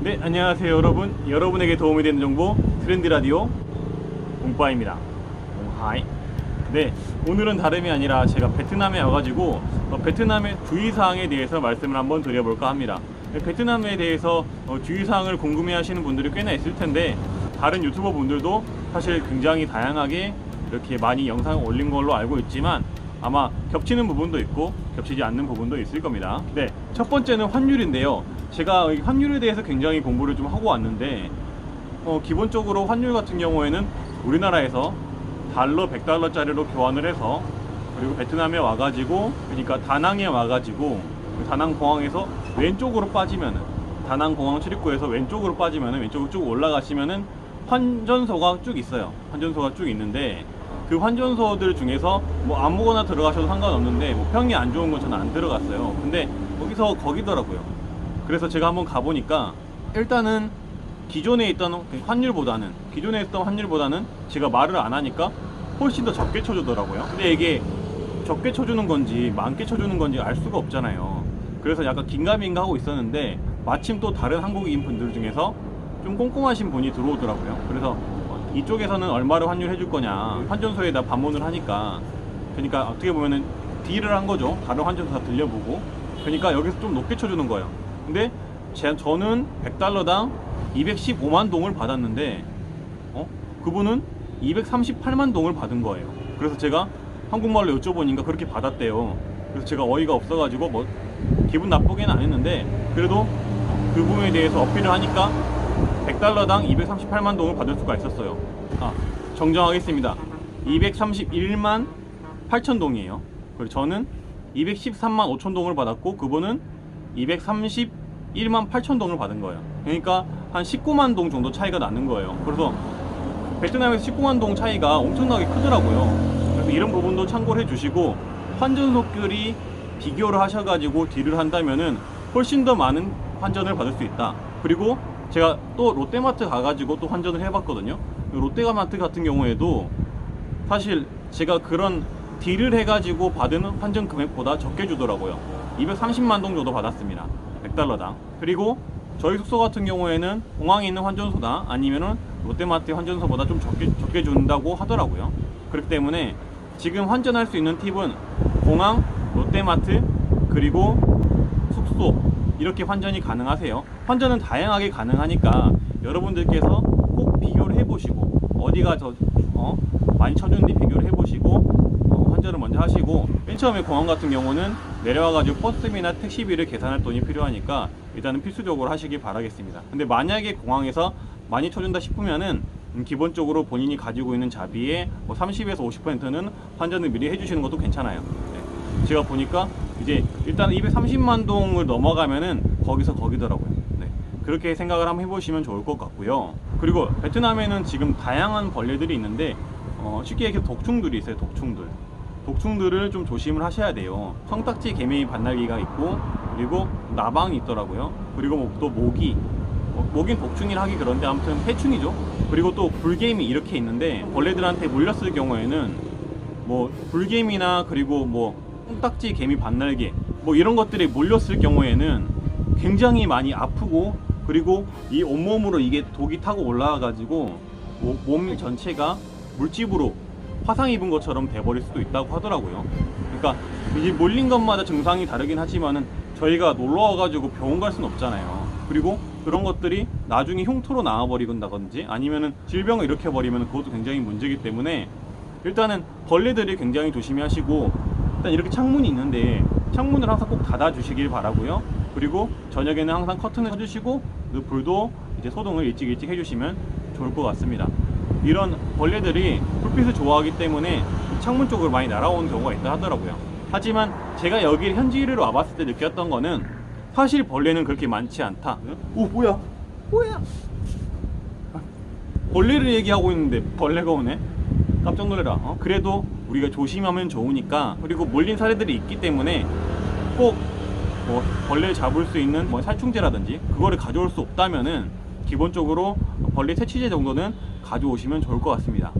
네, 안녕하세요 여러분. 여러분에게 도움이 되는 정보 트렌드 라디오 옹빠입니다. 옹하이. 네, 오늘은 다름이 아니라 제가 베트남에 와가지고 베트남의 주의사항에 대해서 말씀을 한번 드려볼까 합니다. 베트남에 대해서 주의사항을 궁금해하시는 분들이 꽤나 있을 텐데, 다른 유튜버 분들도 사실 굉장히 다양하게 이렇게 많이 영상을 올린 걸로 알고 있지만 아마 겹치는 부분도 있고 겹치지 않는 부분도 있을 겁니다. 네, 첫 번째는 환율인데요. 제가 환율에 대해서 굉장히 공부를 좀 하고 왔는데 기본적으로 환율 같은 경우에는 우리나라에서 달러 100달러짜리로 교환을 해서, 그리고 베트남에 와가지고, 그러니까 다낭에 와가지고 다낭 공항에서 왼쪽으로 빠지면은, 다낭 공항 출입구에서 왼쪽으로 빠지면은, 왼쪽으로 쭉 올라가시면은 환전소가 쭉 있어요. 환전소가 쭉 있는데, 그 환전소들 중에서 뭐 아무거나 들어가셔도 상관없는데, 뭐 평이 안 좋은 건 저는 안 들어갔어요. 근데 거기서 거기더라고요. 그래서 제가 한번 가보니까 일단은 기존에 있던 환율보다는 제가 말을 안 하니까 훨씬 더 적게 쳐주더라고요. 근데 이게 적게 쳐주는 건지 많게 쳐주는 건지 알 수가 없잖아요. 그래서 약간 긴가민가 하고 있었는데, 마침 또 다른 한국인 분들 중에서 좀 꼼꼼하신 분이 들어오더라고요. 그래서 이쪽에서는 얼마를 환율 해줄 거냐, 환전소에다 반문을 하니까, 그러니까 어떻게 보면은 딜을 한 거죠. 다른 환전소 다 들려보고. 그러니까 여기서 좀 높게 쳐주는 거예요. 근데 저는 100달러당 215만 동을 받았는데 그분은 238만 동을 받은 거예요. 그래서 제가 한국말로 여쭤보니까 그렇게 받았대요. 그래서 제가 어이가 없어가지고 뭐 기분 나쁘게는 안 했는데, 그래도 그 부분에 대해서 어필을 하니까 100달러당 238만 동을 받을 수가 있었어요. 정정하겠습니다. 231만 8천 동이에요. 그리고 저는 213만 5천 동을 받았고, 그분은 231만 8천 동을 받은 거예요. 그러니까 한 19만 동 정도 차이가 나는 거예요. 그래서 베트남에서 19만 동 차이가 엄청나게 크더라고요. 그래서 이런 부분도 참고를 해주시고, 환전소끼리 비교를 하셔가지고 딜을 한다면은 훨씬 더 많은 환전을 받을 수 있다. 그리고 제가 또 롯데마트 가가지고 또 환전을 해봤거든요. 롯데마트 같은 경우에도 사실 제가 그런 딜을 해가지고 받은 환전 금액보다 적게 주더라고요. 230만 동 정도 받았습니다. 100달러당. 그리고 저희 숙소 같은 경우에는 공항에 있는 환전소나 아니면은 롯데마트 환전소보다 좀 적게 준다고 하더라고요. 그렇기 때문에 지금 환전할 수 있는 팁은 공항, 롯데마트, 그리고 숙소, 이렇게 환전이 가능하세요. 환전은 다양하게 가능하니까 여러분들께서 꼭 비교를 해보시고, 어디가 더 많이 쳐주는지 비교를 해보시고 환전을 먼저 하시고, 맨 처음에 공항 같은 경우는 내려와가지고 버스비나 택시비를 계산할 돈이 필요하니까 일단은 필수적으로 하시길 바라겠습니다. 근데 만약에 공항에서 많이 쳐준다 싶으면은 기본적으로 본인이 가지고 있는 자비의 30에서 50%는 환전을 미리 해주시는 것도 괜찮아요. 네. 제가 보니까 이제 일단 230만 동을 넘어가면은 거기서 거기더라고요. 네. 그렇게 생각을 한번 해보시면 좋을 것 같고요. 그리고 베트남에는 지금 다양한 벌레들이 있는데 쉽게 얘기해서 독충들이 있어요. 독충들을 좀 조심을 하셔야 돼요. 성딱지 개미 반날기가 있고, 그리고 나방이 있더라고요. 그리고 또 모긴 독충이라 하기 그런데 아무튼 해충이죠. 그리고 또 불개미 이렇게 있는데, 벌레들한테 물렸을 경우에는 뭐 불개미나 그리고 뭐 성딱지 개미 반날개 뭐 이런 것들이 물렸을 경우에는 굉장히 많이 아프고, 그리고 이 온몸으로 이게 독이 타고 올라와 가지고 몸 전체가 물집으로 화상 입은 것처럼 돼버릴 수도 있다고 하더라고요. 그러니까 이제 물린 것마다 증상이 다르긴 하지만은 저희가 놀러 와가지고 병원 갈 수는 없잖아요. 그리고 그런 것들이 나중에 흉터로 나와버리건다든지 아니면은 질병을 일으켜버리면 그것도 굉장히 문제이기 때문에, 일단은 벌레들이 굉장히 조심히 하시고, 일단 이렇게 창문이 있는데 창문을 항상 꼭 닫아 주시길 바라고요. 그리고 저녁에는 항상 커튼을 쳐주시고, 그 불도 이제 소등을 일찍 해주시면 좋을 것 같습니다. 이런 벌레들이 불빛을 좋아하기 때문에 창문 쪽으로 많이 날아오는 경우가 있다 하더라고요. 하지만 제가 여기 현지를 와봤을 때 느꼈던 거는, 사실 벌레는 그렇게 많지 않다. 오, 뭐야 벌레를 얘기하고 있는데 벌레가 오네. 깜짝 놀래라. 그래도 우리가 조심하면 좋으니까, 그리고 몰린 사례들이 있기 때문에 꼭 뭐 벌레를 잡을 수 있는 뭐 살충제라든지 그거를 가져올 수 없다면은 기본적으로 벌레 퇴치제 정도는 가져오시면 좋을 것 같습니다.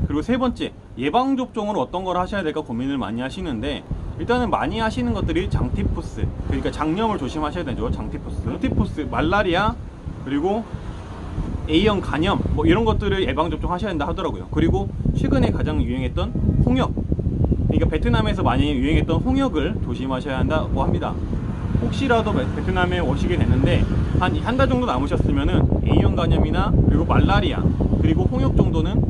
그리고 세 번째, 예방접종을 어떤 걸 하셔야 될까 고민을 많이 하시는데, 일단은 많이 하시는 것들이 장티푸스, 그러니까 장염을 조심하셔야 되죠. 장티푸스, 말라리아, 그리고 A형 간염 뭐 이런 것들을 예방 접종하셔야 된다 하더라고요. 그리고 최근에 가장 유행했던 홍역, 그러니까 베트남에서 많이 유행했던 홍역을 조심하셔야 한다고 합니다. 혹시라도 베트남에 오시게 됐는데 한 달 정도 남으셨으면은 A형 간염이나 그리고 말라리아 그리고 홍역 정도는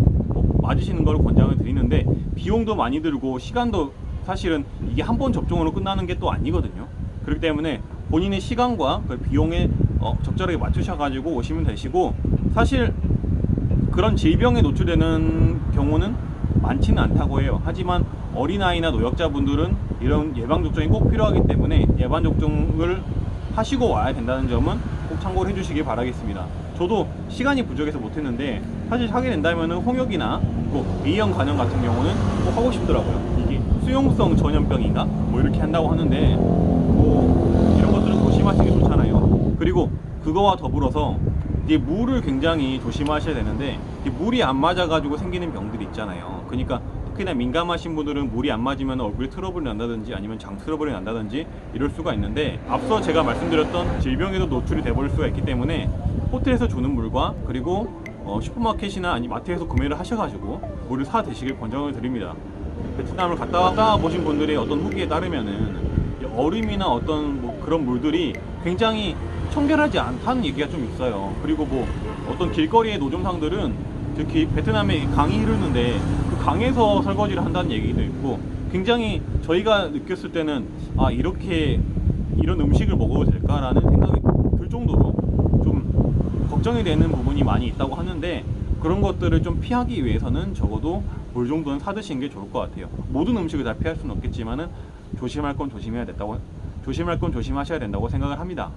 맞으시는 걸 권장을 드리는데, 비용도 많이 들고 시간도 사실은 이게 한 번 접종으로 끝나는 게 또 아니거든요. 그렇기 때문에 본인의 시간과 그 비용에 적절하게 맞추셔가지고 오시면 되시고, 사실 그런 질병에 노출되는 경우는 많지는 않다고 해요. 하지만 어린아이나 노약자분들은 이런 예방접종이 꼭 필요하기 때문에 예방접종을 하시고 와야 된다는 점은 꼭 참고를 해주시기 바라겠습니다. 저도 시간이 부족해서 못했는데 사실 하게 된다면 홍역이나 뭐 A형 간염 같은 경우는 꼭 하고 싶더라고요. 이게 수용성 전염병인가 뭐 이렇게 한다고 하는데 뭐 이런 것들은 조심하시는 게 좋잖아요. 그리고 그거와 더불어서 이제 물을 굉장히 조심하셔야 되는데, 물이 안 맞아가지고 생기는 병들이 있잖아요. 그러니까 특히나 민감하신 분들은 물이 안 맞으면 얼굴에 트러블이 난다든지 아니면 장 트러블이 난다든지 이럴 수가 있는데, 앞서 제가 말씀드렸던 질병에도 노출이 돼버릴 수가 있기 때문에 호텔에서 주는 물과 그리고 슈퍼마켓이나 아니 마트에서 구매를 하셔가지고 물을 사 드시길 권장을 드립니다. 베트남을 갔다 보신 분들의 어떤 후기에 따르면은 얼음이나 어떤 뭐 그런 물들이 굉장히 청결하지 않다는 얘기가 좀 있어요. 그리고 뭐 어떤 길거리의 노점상들은 특히 베트남에 강이 흐르는데 그 강에서 설거지를 한다는 얘기도 있고, 굉장히 저희가 느꼈을 때는 이렇게 이런 음식을 먹어도 될까라는 생각이 들 정도로 좀 걱정이 되는 부분이 많이 있다고 하는데, 그런 것들을 좀 피하기 위해서는 적어도 물 정도는 사드시는 게 좋을 것 같아요. 모든 음식을 다 피할 수는 없겠지만은 조심할 건 조심하셔야 된다고 생각을 합니다.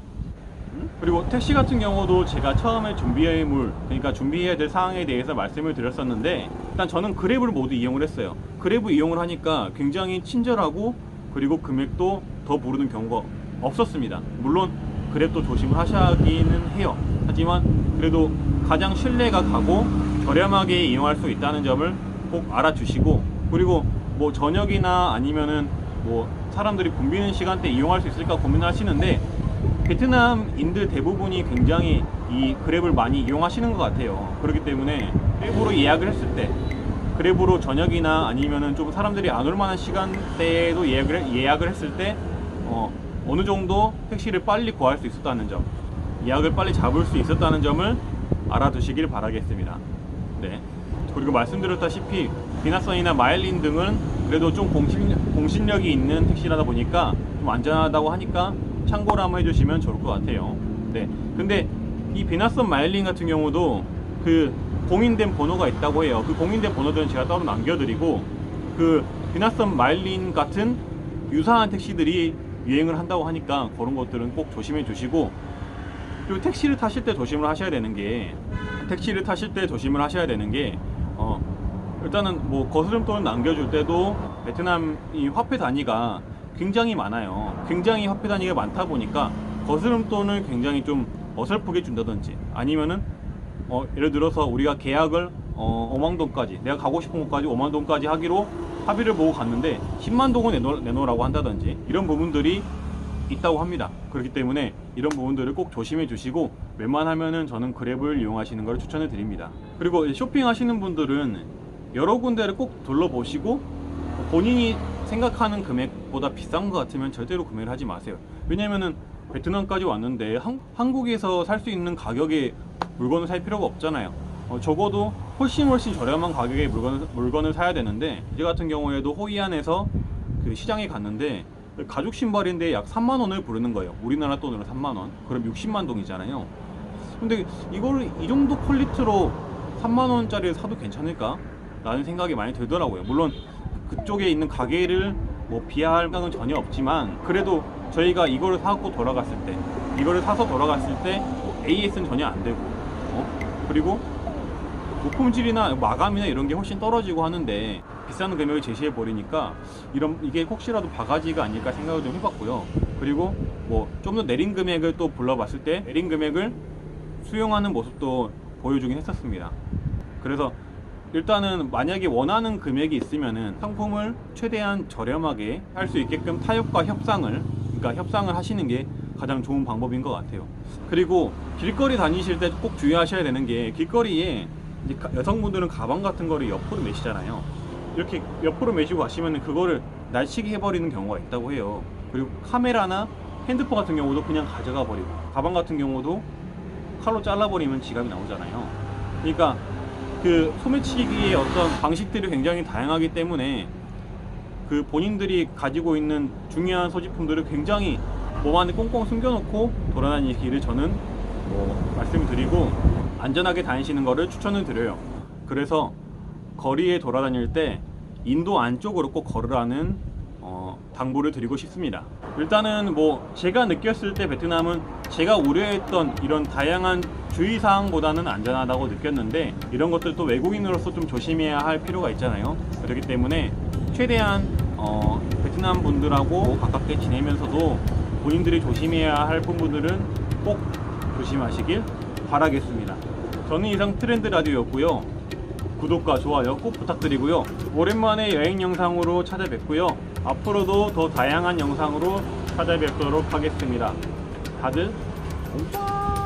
그리고 택시 같은 경우도 제가 처음에 그러니까 준비해야 될 사항에 대해서 말씀을 드렸었는데, 일단 저는 그랩을 모두 이용을 했어요. 그랩을 이용을 하니까 굉장히 친절하고 그리고 금액도 더 부르는 경우가 없었습니다. 물론 그랩도 조심을 하셔야기는 해요. 하지만 그래도 가장 신뢰가 가고 저렴하게 이용할 수 있다는 점을 꼭 알아주시고, 그리고 뭐 저녁이나 아니면은 뭐 사람들이 붐비는 시간대에 이용할 수 있을까 고민하시는데, 베트남인들 대부분이 굉장히 이 그랩을 많이 이용하시는 것 같아요. 그렇기 때문에 그랩으로 예약을 했을 때, 그랩으로 저녁이나 아니면은 좀 사람들이 안 올 만한 시간대에도 예약을 했을 때 어느 정도 택시를 빨리 구할 수 있었다는 점, 예약을 빨리 잡을 수 있었다는 점을 알아두시길 바라겠습니다. 네. 그리고 말씀드렸다시피 비나선이나 마일린 등은 그래도 좀 공신력이 있는 택시라다 보니까 좀 안전하다고 하니까 참고를 한번 해주시면 좋을 것 같아요. 네. 근데 이 비나선 마일린 같은 경우도 그 공인된 번호가 있다고 해요. 그 공인된 번호들은 제가 따로 남겨드리고, 그 비나선 마일린 같은 유사한 택시들이 유행을 한다고 하니까 그런 것들은 꼭 조심해 주시고, 그리고 택시를 타실 때 조심을 하셔야 되는 게 일단은 뭐 거스름돈을 남겨줄 때도 베트남 이 화폐 단위가 굉장히 많아요. 굉장히 화폐 단위가 많다 보니까 거스름돈을 굉장히 좀 어설프게 준다든지, 아니면은 예를 들어서 우리가 계약을 5만 동까지, 내가 가고 싶은 곳까지 5만 동까지 하기로 합의를 보고 갔는데 10만 동을 내놓으라고 한다든지 이런 부분들이 있다고 합니다. 그렇기 때문에 이런 부분들을 꼭 조심해 주시고, 웬만하면은 저는 그랩을 이용하시는 걸 추천해 드립니다. 그리고 쇼핑하시는 분들은 여러 군데를 꼭 둘러보시고, 본인이 생각하는 금액보다 비싼 것 같으면 절대로 구매를 하지 마세요. 왜냐면은 베트남까지 왔는데 한국에서 살 수 있는 가격에 물건을 살 필요가 없잖아요. 적어도 훨씬 저렴한 가격에 물건을 사야 되는데, 이제 같은 경우에도 호이안에서 그 시장에 갔는데 가죽 신발인데 약 3만 원을 부르는 거예요. 우리나라 돈으로 3만 원. 그럼 60만 동이잖아요. 근데 이거를 이 정도 퀄리티로 3만 원짜리를 사도 괜찮을까? 라는 생각이 많이 들더라고요. 물론 그쪽에 있는 가게를 뭐 비하할 생각은 전혀 없지만, 그래도 저희가 이거를 사서 돌아갔을 때 AS는 전혀 안 되고, 그리고 부품질이나 마감이나 이런 게 훨씬 떨어지고 하는데 비싼 금액을 제시해 버리니까 이게 혹시라도 바가지가 아닐까 생각을 좀 해봤고요. 그리고 뭐 좀 더 내린 금액을 또 불러봤을 때 내린 금액을 수용하는 모습도 보여주긴 했었습니다. 그래서 일단은 만약에 원하는 금액이 있으면은 상품을 최대한 저렴하게 할 수 있게끔 타협과 협상을 하시는 게 가장 좋은 방법인 것 같아요. 그리고 길거리 다니실 때 꼭 주의하셔야 되는 게, 길거리에 이제 여성분들은 가방 같은 거를 옆으로 메시잖아요. 이렇게 옆으로 메시고 가시면은 그거를 날치기 해버리는 경우가 있다고 해요. 그리고 카메라나 핸드폰 같은 경우도 그냥 가져가 버리고, 가방 같은 경우도 칼로 잘라버리면 지갑이 나오잖아요. 그러니까 그 소매치기의 어떤 방식들이 굉장히 다양하기 때문에 그 본인들이 가지고 있는 중요한 소지품들을 굉장히 몸 안에 꽁꽁 숨겨놓고 돌아다니기를 저는 말씀을 드리고, 안전하게 다니시는 거를 추천을 드려요. 그래서 거리에 돌아다닐 때 인도 안쪽으로 꼭 걸으라는 당부를 드리고 싶습니다. 일단은 제가 느꼈을 때 베트남은 제가 우려했던 이런 다양한 주의사항보다는 안전하다고 느꼈는데, 이런 것들도 외국인으로서 좀 조심해야 할 필요가 있잖아요. 그렇기 때문에 최대한 베트남 분들하고 가깝게 지내면서도 본인들이 조심해야 할 부분들은 꼭 조심하시길 바라겠습니다. 저는 이상 트렌드 라디오였고요. 구독과 좋아요 꼭 부탁드리고요. 오랜만에 여행 영상으로 찾아뵙고요. 앞으로도 더 다양한 영상으로 찾아뵙도록 하겠습니다. 다들 공짜!